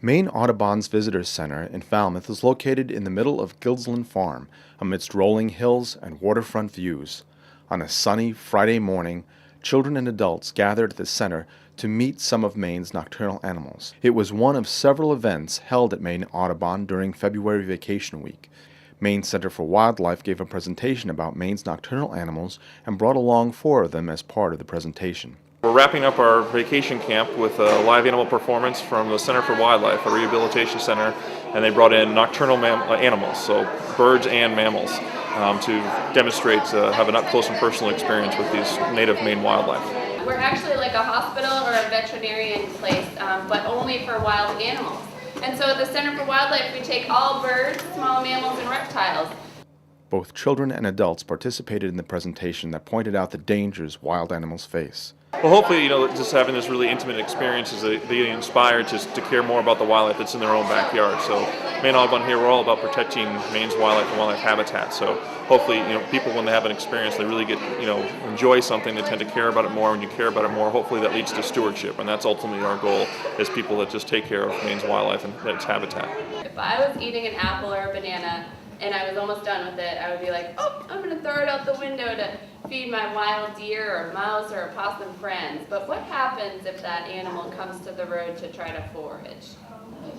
Maine Audubon's Visitors Center in Falmouth is located in the middle of Gilsland Farm, amidst rolling hills and waterfront views. On a sunny Friday morning, children and adults gathered at the center to meet some of Maine's nocturnal animals. It was one of several events held at Maine Audubon during February vacation week. Maine Center for Wildlife gave a presentation about Maine's nocturnal animals and brought along 4 of them as part of the presentation. We're wrapping up our vacation camp with a live animal performance from the Center for Wildlife, a rehabilitation center, and they brought in nocturnal animals, so birds and mammals, to demonstrate, have an up-close and personal experience with these native Maine wildlife. We're actually like a hospital or a veterinarian place, but only for wild animals. And so at the Center for Wildlife, we take all birds, small mammals, and reptiles. Both children and adults participated in the presentation that pointed out the dangers wild animals face. Well, hopefully, just having this really intimate experience is being inspired to care more about the wildlife that's in their own backyard. So, Maine Audubon here, we're all about protecting Maine's wildlife and wildlife habitat. So, hopefully, people when they have an experience, they really get, enjoy something. They tend to care about it more. When you care about it more, hopefully that leads to stewardship, and that's ultimately our goal: is people that just take care of Maine's wildlife and its habitat. If I was eating an apple or a banana and I was almost done with it, I would be like, oh, I'm going to throw it out the window to feed my wild deer or mouse or opossum friends. But what happens if that animal comes to the road to try to forage?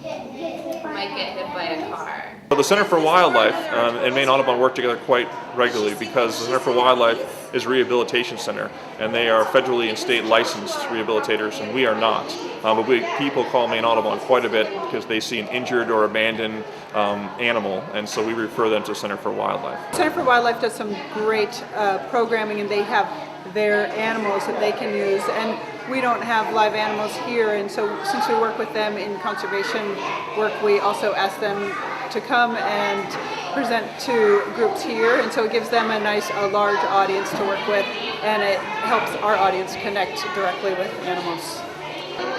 Might get hit by a car. The Center for Wildlife and Maine Audubon work together quite regularly because the Center for Wildlife is a rehabilitation center, and they are federally and state licensed rehabilitators, and we are not. But people call Maine Audubon quite a bit because they see an injured or abandoned animal, and so we refer them to Center for Wildlife. Center for Wildlife does some great programming, and they have their animals that they can use, and we don't have live animals here, and so since we work with them in conservation work, we also ask them to come and present to groups here, and so it gives them a large audience to work with, and it helps our audience connect directly with animals.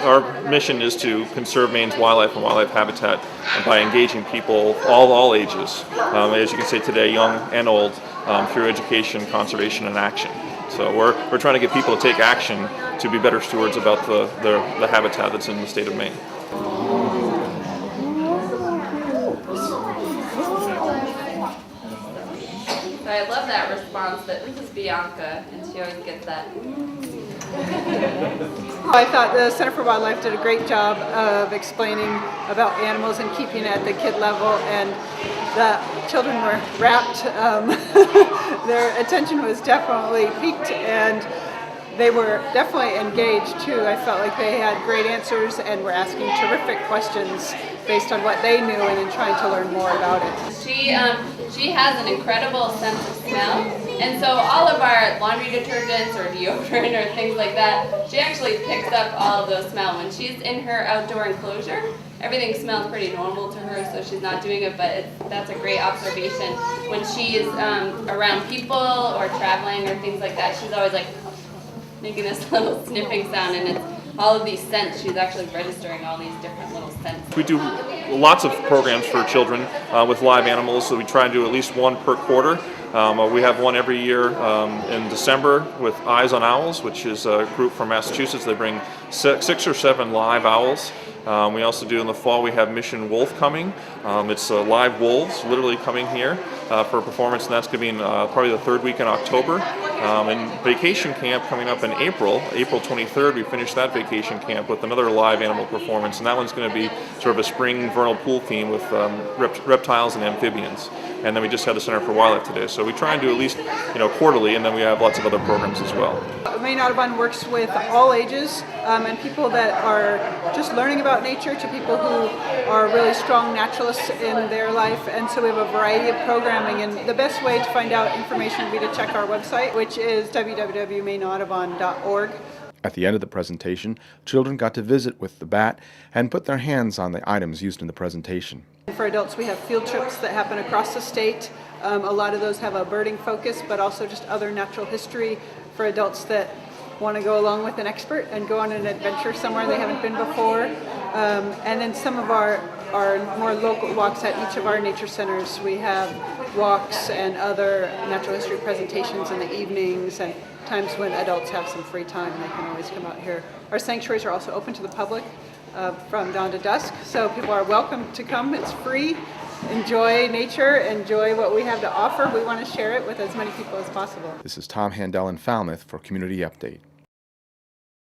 Our mission is to conserve Maine's wildlife and wildlife habitat by engaging people all ages, as you can say today, young and old, through education, conservation, and action. So we're trying to get people to take action to be better stewards about the habitat that's in the state of Maine. So I love that response that this is Bianca, and she always gets that. I thought the Center for Wildlife did a great job of explaining about animals and keeping it at the kid level, and the children were rapt. Their attention was definitely piqued, and they were definitely engaged too. I felt like they had great answers and were asking terrific questions based on what they knew and then trying to learn more about it. She has an incredible sense of smell, and so all of our laundry detergents or deodorant or things like that, she actually picks up all of those smells. When she's in her outdoor enclosure, everything smells pretty normal to her, so she's not doing it, but that's a great observation. When she's around people or traveling or things like that, she's always like making this little sniffing sound, and it's all of these scents. She's actually registering all these different little scents. We do lots of programs for children with live animals, so we try and do at least one per quarter. We have one every year in December with Eyes on Owls, which is a group from Massachusetts. They bring 6 or 7 live owls. We also do in the fall, we have Mission Wolf coming. It's live wolves literally coming here for a performance, and that's going to be in probably the 3rd week in October. And vacation camp coming up in April 23rd, we finish that vacation camp with another live animal performance, and that one's going to be sort of a spring vernal pool theme with reptiles and amphibians. And then we just had the Center for Wildlife today, so we try and do at least quarterly, and then we have lots of other programs as well. Maine Audubon works with all ages, and people that are just learning about nature to people who are really strong naturalists in their life, and so we have a variety of programming, and the best way to find out information would be to check our website, which is www.maineaudubon.org. At the end of the presentation, children got to visit with the bat and put their hands on the items used in the presentation. For adults, we have field trips that happen across the state. A lot of those have a birding focus, but also just other natural history for adults that want to go along with an expert and go on an adventure somewhere they haven't been before. And then some of our more local walks at each of our nature centers. We have walks and other natural history presentations in the evenings, and times when adults have some free time, they can always come out here. Our sanctuaries are also open to the public. from dawn to dusk. So people are welcome to come. It's free. Enjoy nature, enjoy what we have to offer. We want to share it with as many people as possible. This is Tom Handel in Falmouth for Community Update.